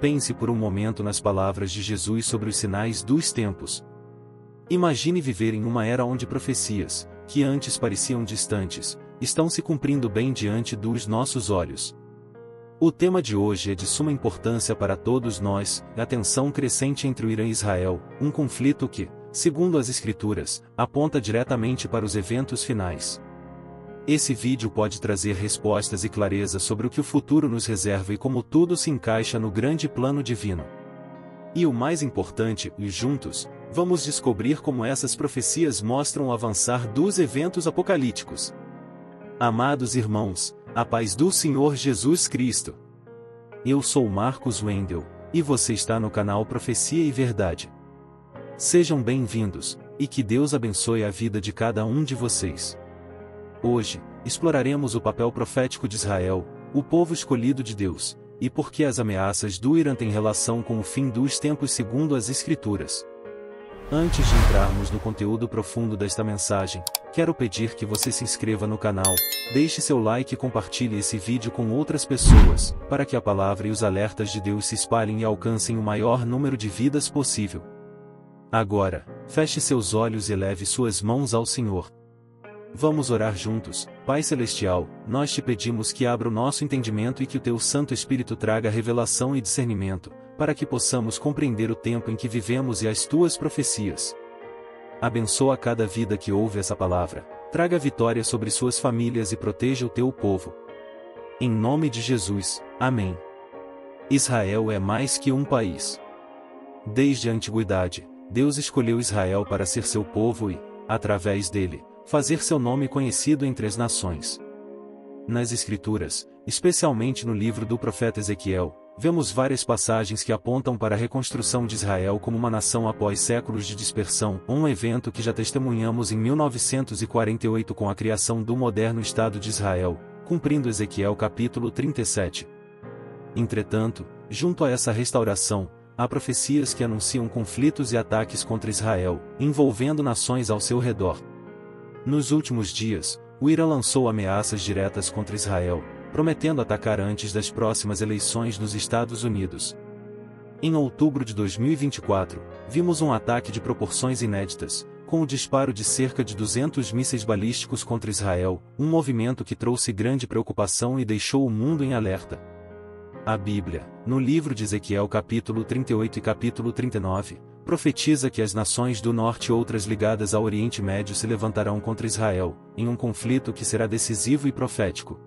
Pense por um momento nas palavras de Jesus sobre os sinais dos tempos. Imagine viver em uma era onde profecias, que antes pareciam distantes, estão se cumprindo bem diante dos nossos olhos. O tema de hoje é de suma importância para todos nós, a tensão crescente entre o Irã e Israel, um conflito que, segundo as Escrituras, aponta diretamente para os eventos finais. Esse vídeo pode trazer respostas e clareza sobre o que o futuro nos reserva e como tudo se encaixa no grande plano divino. E o mais importante, juntos, vamos descobrir como essas profecias mostram o avançar dos eventos apocalípticos. Amados irmãos, a paz do Senhor Jesus Cristo. Eu sou Marcos Wendel, e você está no canal Profecia e Verdade. Sejam bem-vindos, e que Deus abençoe a vida de cada um de vocês. Hoje, exploraremos o papel profético de Israel, o povo escolhido de Deus, e por que as ameaças do Irã têm relação com o fim dos tempos segundo as Escrituras. Antes de entrarmos no conteúdo profundo desta mensagem, quero pedir que você se inscreva no canal, deixe seu like e compartilhe esse vídeo com outras pessoas, para que a palavra e os alertas de Deus se espalhem e alcancem o maior número de vidas possível. Agora, feche seus olhos e eleve suas mãos ao Senhor. Vamos orar juntos. Pai Celestial, nós te pedimos que abra o nosso entendimento e que o teu Santo Espírito traga revelação e discernimento, para que possamos compreender o tempo em que vivemos e as tuas profecias. Abençoa cada vida que ouve essa palavra, traga vitória sobre suas famílias e proteja o teu povo. Em nome de Jesus, amém. Israel é mais que um país. Desde a antiguidade, Deus escolheu Israel para ser seu povo e, através dele, fazer seu nome conhecido entre as nações. Nas Escrituras, especialmente no livro do profeta Ezequiel, vemos várias passagens que apontam para a reconstrução de Israel como uma nação após séculos de dispersão, um evento que já testemunhamos em 1948 com a criação do moderno Estado de Israel, cumprindo Ezequiel capítulo 37. Entretanto, junto a essa restauração, há profecias que anunciam conflitos e ataques contra Israel, envolvendo nações ao seu redor. Nos últimos dias, o Irã lançou ameaças diretas contra Israel, prometendo atacar antes das próximas eleições nos Estados Unidos. Em outubro de 2024, vimos um ataque de proporções inéditas, com o disparo de cerca de 200 mísseis balísticos contra Israel, um movimento que trouxe grande preocupação e deixou o mundo em alerta. A Bíblia, no livro de Ezequiel capítulo 38 e capítulo 39, profetiza que as nações do norte e outras ligadas ao Oriente Médio se levantarão contra Israel, em um conflito que será decisivo e profético.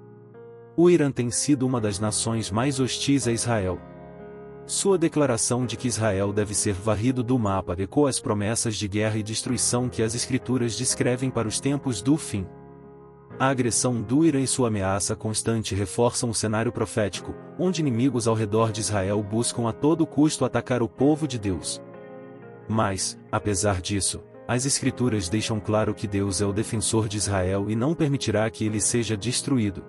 O Irã tem sido uma das nações mais hostis a Israel. Sua declaração de que Israel deve ser varrido do mapa ecoa as promessas de guerra e destruição que as Escrituras descrevem para os tempos do fim. A agressão do Irã e sua ameaça constante reforçam o cenário profético, onde inimigos ao redor de Israel buscam a todo custo atacar o povo de Deus. Mas, apesar disso, as Escrituras deixam claro que Deus é o defensor de Israel e não permitirá que ele seja destruído.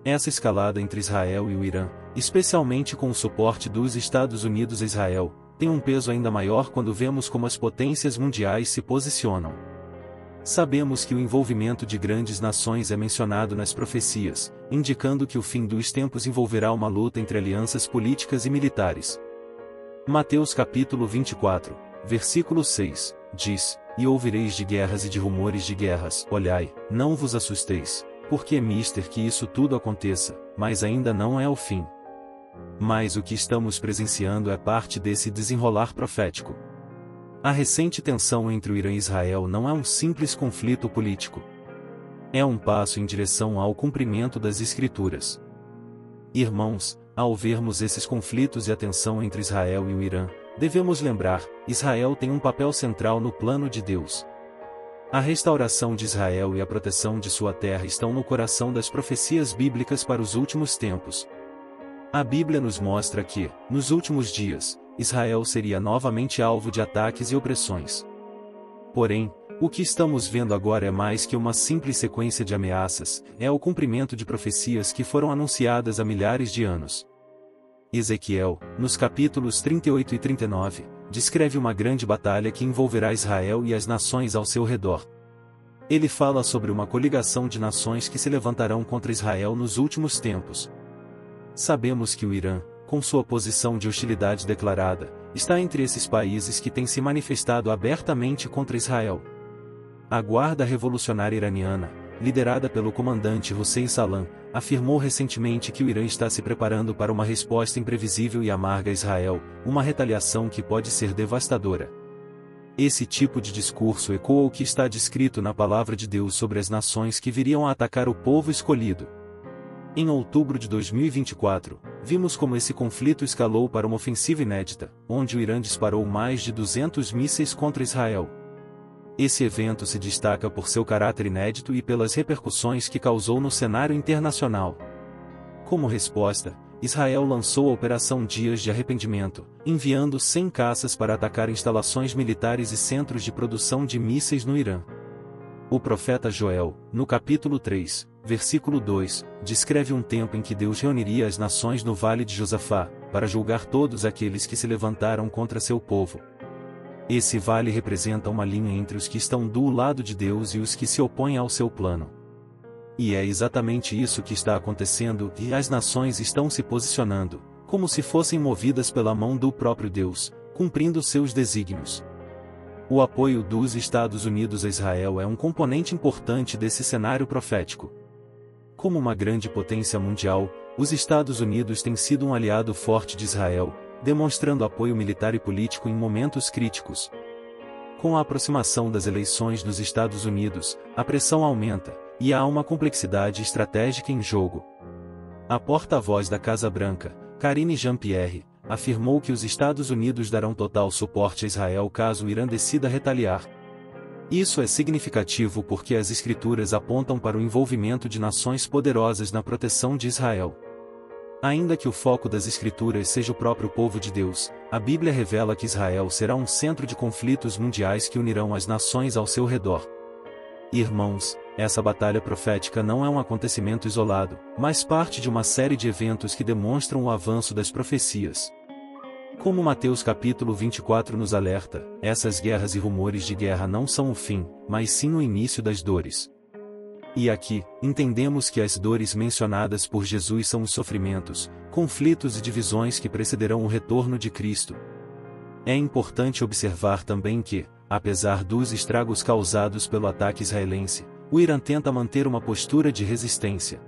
Essa escalada entre Israel e o Irã, especialmente com o suporte dos Estados Unidos a Israel, tem um peso ainda maior quando vemos como as potências mundiais se posicionam. Sabemos que o envolvimento de grandes nações é mencionado nas profecias, indicando que o fim dos tempos envolverá uma luta entre alianças políticas e militares. Mateus capítulo 24, versículo 6, diz: E ouvireis de guerras e de rumores de guerras, olhai, não vos assusteis, porque é mister que isso tudo aconteça, mas ainda não é o fim. Mas o que estamos presenciando é parte desse desenrolar profético. A recente tensão entre o Irã e Israel não é um simples conflito político. É um passo em direção ao cumprimento das Escrituras. Irmãos, ao vermos esses conflitos e a tensão entre Israel e o Irã, devemos lembrar, Israel tem um papel central no plano de Deus. A restauração de Israel e a proteção de sua terra estão no coração das profecias bíblicas para os últimos tempos. A Bíblia nos mostra que, nos últimos dias, Israel seria novamente alvo de ataques e opressões. Porém, o que estamos vendo agora é mais que uma simples sequência de ameaças, é o cumprimento de profecias que foram anunciadas há milhares de anos. Ezequiel, nos capítulos 38 e 39, descreve uma grande batalha que envolverá Israel e as nações ao seu redor. Ele fala sobre uma coligação de nações que se levantarão contra Israel nos últimos tempos. Sabemos que o Irã, com sua posição de hostilidade declarada, está entre esses países que têm se manifestado abertamente contra Israel. A Guarda Revolucionária Iraniana, liderada pelo comandante Hossein Sallam, afirmou recentemente que o Irã está se preparando para uma resposta imprevisível e amarga a Israel, uma retaliação que pode ser devastadora. Esse tipo de discurso ecoa o que está descrito na Palavra de Deus sobre as nações que viriam a atacar o povo escolhido. Em outubro de 2024, vimos como esse conflito escalou para uma ofensiva inédita, onde o Irã disparou mais de 200 mísseis contra Israel. Esse evento se destaca por seu caráter inédito e pelas repercussões que causou no cenário internacional. Como resposta, Israel lançou a Operação Dias de Arrependimento, enviando 100 caças para atacar instalações militares e centros de produção de mísseis no Irã. O profeta Joel, no capítulo 3, versículo 2, descreve um tempo em que Deus reuniria as nações no Vale de Josafá, para julgar todos aqueles que se levantaram contra seu povo. Esse vale representa uma linha entre os que estão do lado de Deus e os que se opõem ao seu plano. E é exatamente isso que está acontecendo, e as nações estão se posicionando, como se fossem movidas pela mão do próprio Deus, cumprindo seus desígnios. O apoio dos Estados Unidos a Israel é um componente importante desse cenário profético. Como uma grande potência mundial, os Estados Unidos têm sido um aliado forte de Israel, demonstrando apoio militar e político em momentos críticos. Com a aproximação das eleições nos Estados Unidos, a pressão aumenta, e há uma complexidade estratégica em jogo. A porta-voz da Casa Branca, Karine Jean-Pierre, afirmou que os Estados Unidos darão total suporte a Israel caso o Irã decida retaliar. Isso é significativo porque as Escrituras apontam para o envolvimento de nações poderosas na proteção de Israel. Ainda que o foco das Escrituras seja o próprio povo de Deus, a Bíblia revela que Israel será um centro de conflitos mundiais que unirão as nações ao seu redor. Irmãos, essa batalha profética não é um acontecimento isolado, mas parte de uma série de eventos que demonstram o avanço das profecias. Como Mateus capítulo 24 nos alerta, essas guerras e rumores de guerra não são o fim, mas sim o início das dores. E aqui, entendemos que as dores mencionadas por Jesus são os sofrimentos, conflitos e divisões que precederão o retorno de Cristo. É importante observar também que, apesar dos estragos causados pelo ataque israelense, o Irã tenta manter uma postura de resistência.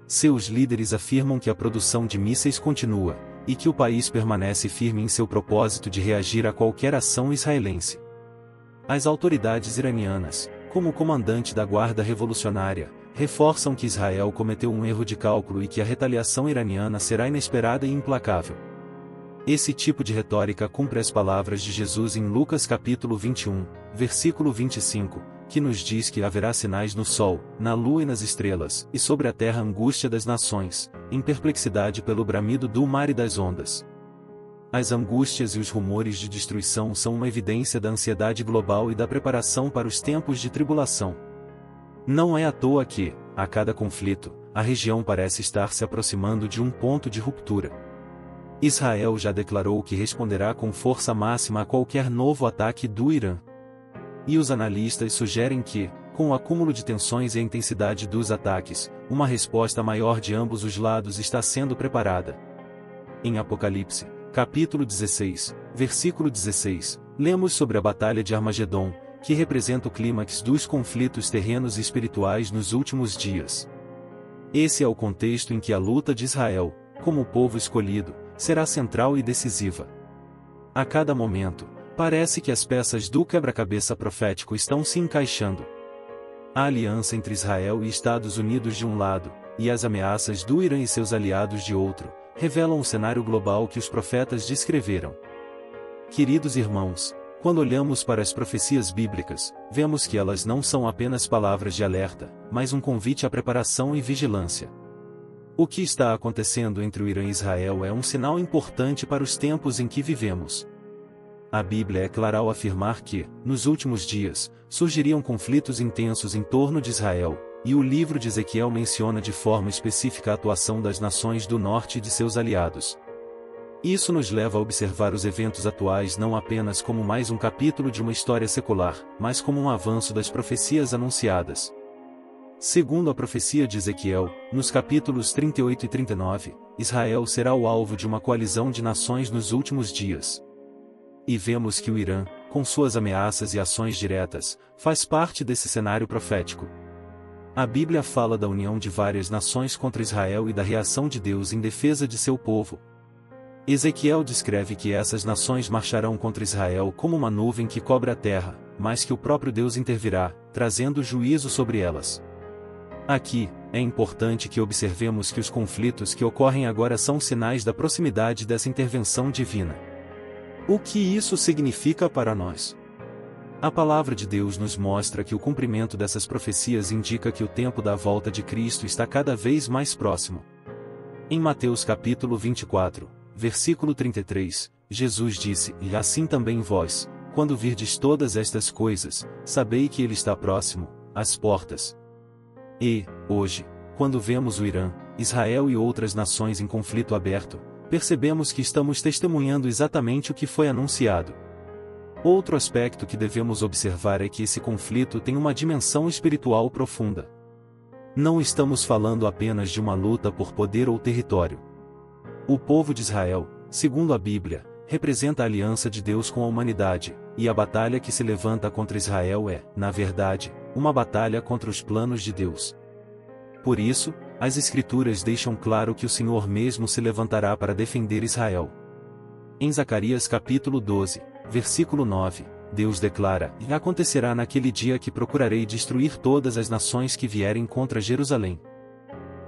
Seus líderes afirmam que a produção de mísseis continua, e que o país permanece firme em seu propósito de reagir a qualquer ação israelense. As autoridades iranianas, como o comandante da Guarda Revolucionária, reforçam que Israel cometeu um erro de cálculo e que a retaliação iraniana será inesperada e implacável. Esse tipo de retórica cumpre as palavras de Jesus em Lucas capítulo 21, versículo 25, que nos diz que haverá sinais no sol, na lua e nas estrelas, e sobre a terra angústia das nações, em perplexidade pelo bramido do mar e das ondas. As angústias e os rumores de destruição são uma evidência da ansiedade global e da preparação para os tempos de tribulação. Não é à toa que, a cada conflito, a região parece estar se aproximando de um ponto de ruptura. Israel já declarou que responderá com força máxima a qualquer novo ataque do Irã. E os analistas sugerem que, com o acúmulo de tensões e a intensidade dos ataques, uma resposta maior de ambos os lados está sendo preparada. Em Apocalipse, capítulo 16, versículo 16, lemos sobre a Batalha de Armagedon, que representa o clímax dos conflitos terrenos e espirituais nos últimos dias. Esse é o contexto em que a luta de Israel, como o povo escolhido, será central e decisiva. A cada momento, parece que as peças do quebra-cabeça profético estão se encaixando. A aliança entre Israel e Estados Unidos de um lado, e as ameaças do Irã e seus aliados de outro, revelam o cenário global que os profetas descreveram. Queridos irmãos, quando olhamos para as profecias bíblicas, vemos que elas não são apenas palavras de alerta, mas um convite à preparação e vigilância. O que está acontecendo entre o Irã e Israel é um sinal importante para os tempos em que vivemos. A Bíblia é clara ao afirmar que, nos últimos dias, surgiriam conflitos intensos em torno de Israel, e o livro de Ezequiel menciona de forma específica a atuação das nações do norte e de seus aliados. Isso nos leva a observar os eventos atuais não apenas como mais um capítulo de uma história secular, mas como um avanço das profecias anunciadas. Segundo a profecia de Ezequiel, nos capítulos 38 e 39, Israel será o alvo de uma coalizão de nações nos últimos dias. E vemos que o Irã, com suas ameaças e ações diretas, faz parte desse cenário profético. A Bíblia fala da união de várias nações contra Israel e da reação de Deus em defesa de seu povo. Ezequiel descreve que essas nações marcharão contra Israel como uma nuvem que cobre a terra, mas que o próprio Deus intervirá, trazendo juízo sobre elas. Aqui, é importante que observemos que os conflitos que ocorrem agora são sinais da proximidade dessa intervenção divina. O que isso significa para nós? A palavra de Deus nos mostra que o cumprimento dessas profecias indica que o tempo da volta de Cristo está cada vez mais próximo. Em Mateus capítulo 24, versículo 33, Jesus disse: "E assim também vós, quando virdes todas estas coisas, sabei que ele está próximo, às portas." E, hoje, quando vemos o Irã, Israel e outras nações em conflito aberto, percebemos que estamos testemunhando exatamente o que foi anunciado. Outro aspecto que devemos observar é que esse conflito tem uma dimensão espiritual profunda. Não estamos falando apenas de uma luta por poder ou território. O povo de Israel, segundo a Bíblia, representa a aliança de Deus com a humanidade, e a batalha que se levanta contra Israel é, na verdade, uma batalha contra os planos de Deus. Por isso, as Escrituras deixam claro que o Senhor mesmo se levantará para defender Israel. Em Zacarias capítulo 12, versículo 9, Deus declara: "E acontecerá naquele dia que procurarei destruir todas as nações que vierem contra Jerusalém."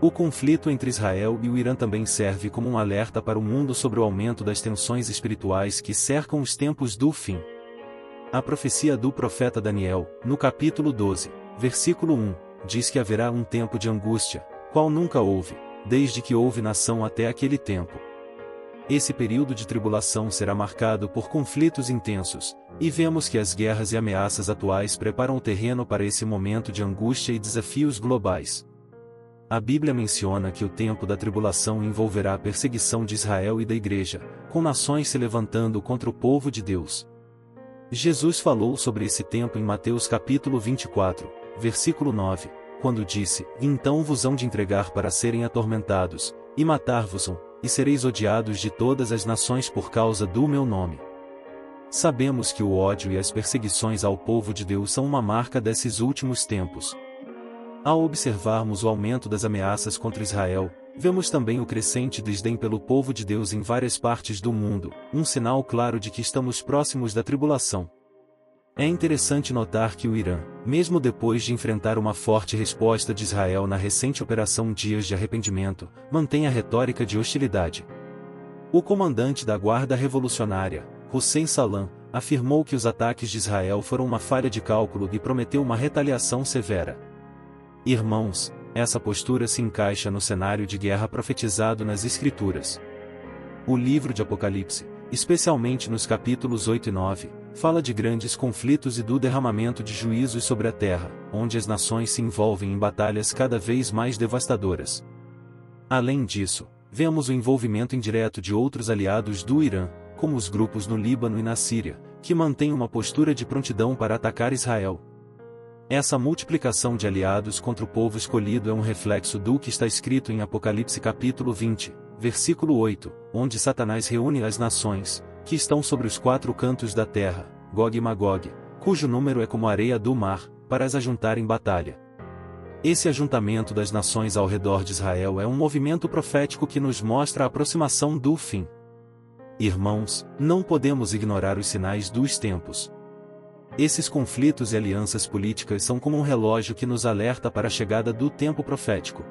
O conflito entre Israel e o Irã também serve como um alerta para o mundo sobre o aumento das tensões espirituais que cercam os tempos do fim. A profecia do profeta Daniel, no capítulo 12, versículo 1, diz que haverá um tempo de angústia, qual nunca houve, desde que houve nação até aquele tempo. Esse período de tribulação será marcado por conflitos intensos, e vemos que as guerras e ameaças atuais preparam o terreno para esse momento de angústia e desafios globais. A Bíblia menciona que o tempo da tribulação envolverá a perseguição de Israel e da Igreja, com nações se levantando contra o povo de Deus. Jesus falou sobre esse tempo em Mateus capítulo 24, versículo 9, quando disse: "Então vos hão de entregar para serem atormentados, e matar-vos-ão, e sereis odiados de todas as nações por causa do meu nome." Sabemos que o ódio e as perseguições ao povo de Deus são uma marca desses últimos tempos. Ao observarmos o aumento das ameaças contra Israel, vemos também o crescente desdém pelo povo de Deus em várias partes do mundo, um sinal claro de que estamos próximos da tribulação. É interessante notar que o Irã, mesmo depois de enfrentar uma forte resposta de Israel na recente Operação Dias de Arrependimento, mantém a retórica de hostilidade. O comandante da Guarda Revolucionária, Hussein Salam, afirmou que os ataques de Israel foram uma falha de cálculo e prometeu uma retaliação severa. Irmãos, essa postura se encaixa no cenário de guerra profetizado nas Escrituras. O livro de Apocalipse, especialmente nos capítulos 8 e 9, fala de grandes conflitos e do derramamento de juízos sobre a terra, onde as nações se envolvem em batalhas cada vez mais devastadoras. Além disso, vemos o envolvimento indireto de outros aliados do Irã, como os grupos no Líbano e na Síria, que mantêm uma postura de prontidão para atacar Israel. Essa multiplicação de aliados contra o povo escolhido é um reflexo do que está escrito em Apocalipse capítulo 20, versículo 8, onde Satanás reúne as nações, que estão sobre os quatro cantos da terra, Gog e Magog, cujo número é como a areia do mar, para as ajuntar em batalha. Esse ajuntamento das nações ao redor de Israel é um movimento profético que nos mostra a aproximação do fim. Irmãos, não podemos ignorar os sinais dos tempos. Esses conflitos e alianças políticas são como um relógio que nos alerta para a chegada do tempo profético.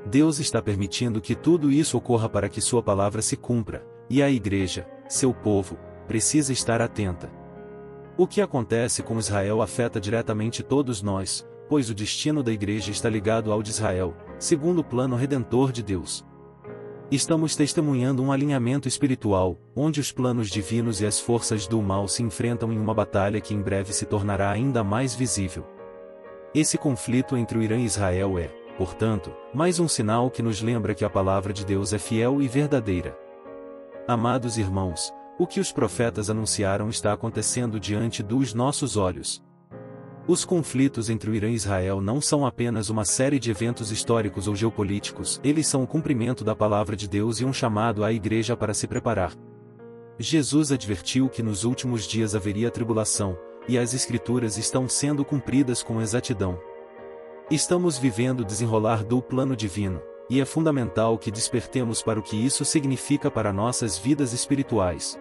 Deus está permitindo que tudo isso ocorra para que sua palavra se cumpra, e a Igreja, seu povo, precisa estar atenta. O que acontece com Israel afeta diretamente todos nós, pois o destino da Igreja está ligado ao de Israel, segundo o plano redentor de Deus. Estamos testemunhando um alinhamento espiritual, onde os planos divinos e as forças do mal se enfrentam em uma batalha que em breve se tornará ainda mais visível. Esse conflito entre o Irã e Israel é, portanto, mais um sinal que nos lembra que a palavra de Deus é fiel e verdadeira. Amados irmãos, o que os profetas anunciaram está acontecendo diante dos nossos olhos. Os conflitos entre o Irã e Israel não são apenas uma série de eventos históricos ou geopolíticos, eles são o cumprimento da palavra de Deus e um chamado à igreja para se preparar. Jesus advertiu que nos últimos dias haveria tribulação, e as Escrituras estão sendo cumpridas com exatidão. Estamos vivendo o desenrolar do plano divino, e é fundamental que despertemos para o que isso significa para nossas vidas espirituais.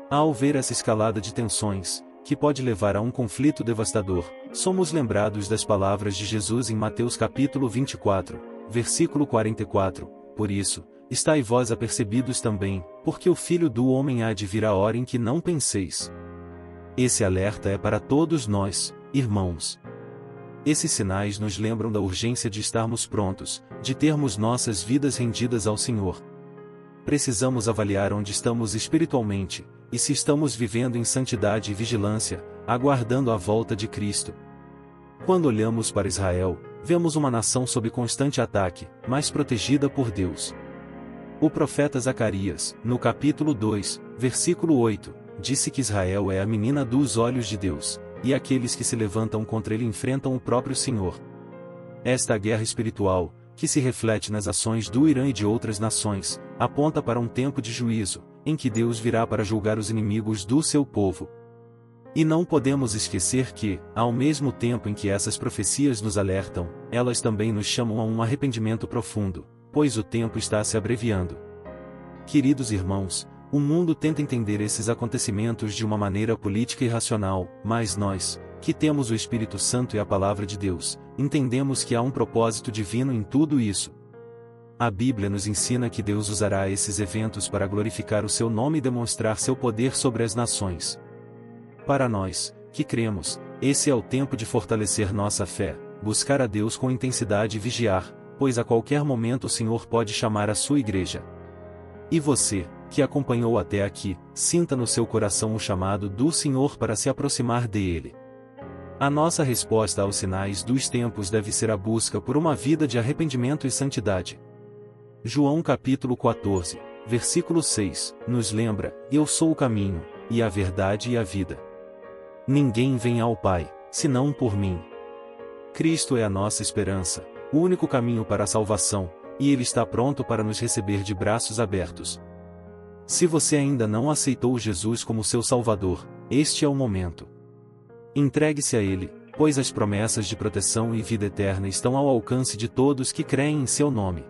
Ao ver essa escalada de tensões, que pode levar a um conflito devastador, somos lembrados das palavras de Jesus em Mateus capítulo 24, versículo 44, por isso, estai vós apercebidos também, porque o Filho do Homem há de vir a hora em que não penseis. Esse alerta é para todos nós, irmãos. Esses sinais nos lembram da urgência de estarmos prontos, de termos nossas vidas rendidas ao Senhor. Precisamos avaliar onde estamos espiritualmente, e se estamos vivendo em santidade e vigilância, aguardando a volta de Cristo. Quando olhamos para Israel, vemos uma nação sob constante ataque, mas protegida por Deus. O profeta Zacarias, no capítulo 2, versículo 8, disse que Israel é a menina dos olhos de Deus, e aqueles que se levantam contra ele enfrentam o próprio Senhor. Esta guerra espiritual, que se reflete nas ações do Irã e de outras nações, aponta para um tempo de juízo, em que Deus virá para julgar os inimigos do seu povo. E não podemos esquecer que, ao mesmo tempo em que essas profecias nos alertam, elas também nos chamam a um arrependimento profundo, pois o tempo está se abreviando. Queridos irmãos, o mundo tenta entender esses acontecimentos de uma maneira política e racional, mas nós, que temos o Espírito Santo e a Palavra de Deus, entendemos que há um propósito divino em tudo isso. A Bíblia nos ensina que Deus usará esses eventos para glorificar o seu nome e demonstrar seu poder sobre as nações. Para nós, que cremos, esse é o tempo de fortalecer nossa fé, buscar a Deus com intensidade e vigiar, pois a qualquer momento o Senhor pode chamar a sua igreja. E você, que acompanhou até aqui, sinta no seu coração o chamado do Senhor para se aproximar dele. A nossa resposta aos sinais dos tempos deve ser a busca por uma vida de arrependimento e santidade. João capítulo 14, versículo 6, nos lembra: Eu sou o caminho, e a verdade e a vida. Ninguém vem ao Pai, senão por mim. Cristo é a nossa esperança, o único caminho para a salvação, e Ele está pronto para nos receber de braços abertos. Se você ainda não aceitou Jesus como seu Salvador, este é o momento. Entregue-se a Ele, pois as promessas de proteção e vida eterna estão ao alcance de todos que creem em seu nome.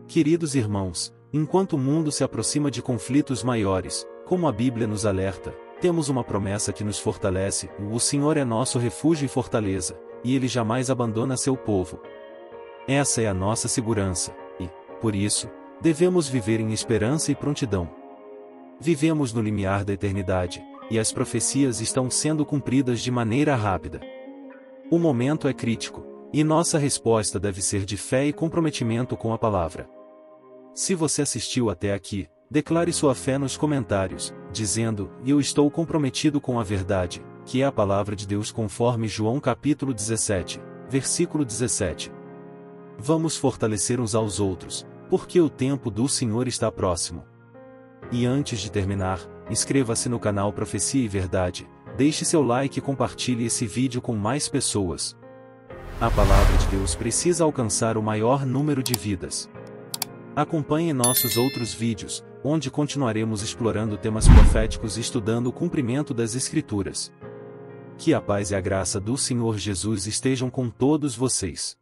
Queridos irmãos, enquanto o mundo se aproxima de conflitos maiores, como a Bíblia nos alerta, temos uma promessa que nos fortalece: o Senhor é nosso refúgio e fortaleza, e Ele jamais abandona seu povo. Essa é a nossa segurança, e, por isso, devemos viver em esperança e prontidão. Vivemos no limiar da eternidade, e as profecias estão sendo cumpridas de maneira rápida. O momento é crítico, e nossa resposta deve ser de fé e comprometimento com a palavra. Se você assistiu até aqui, declare sua fé nos comentários, dizendo: Eu estou comprometido com a verdade, que é a palavra de Deus conforme João capítulo 17, versículo 17. Vamos fortalecer uns aos outros, porque o tempo do Senhor está próximo. E antes de terminar, inscreva-se no canal Profecia e Verdade, deixe seu like e compartilhe esse vídeo com mais pessoas. A palavra de Deus precisa alcançar o maior número de vidas. Acompanhe nossos outros vídeos, onde continuaremos explorando temas proféticos e estudando o cumprimento das Escrituras. Que a paz e a graça do Senhor Jesus estejam com todos vocês.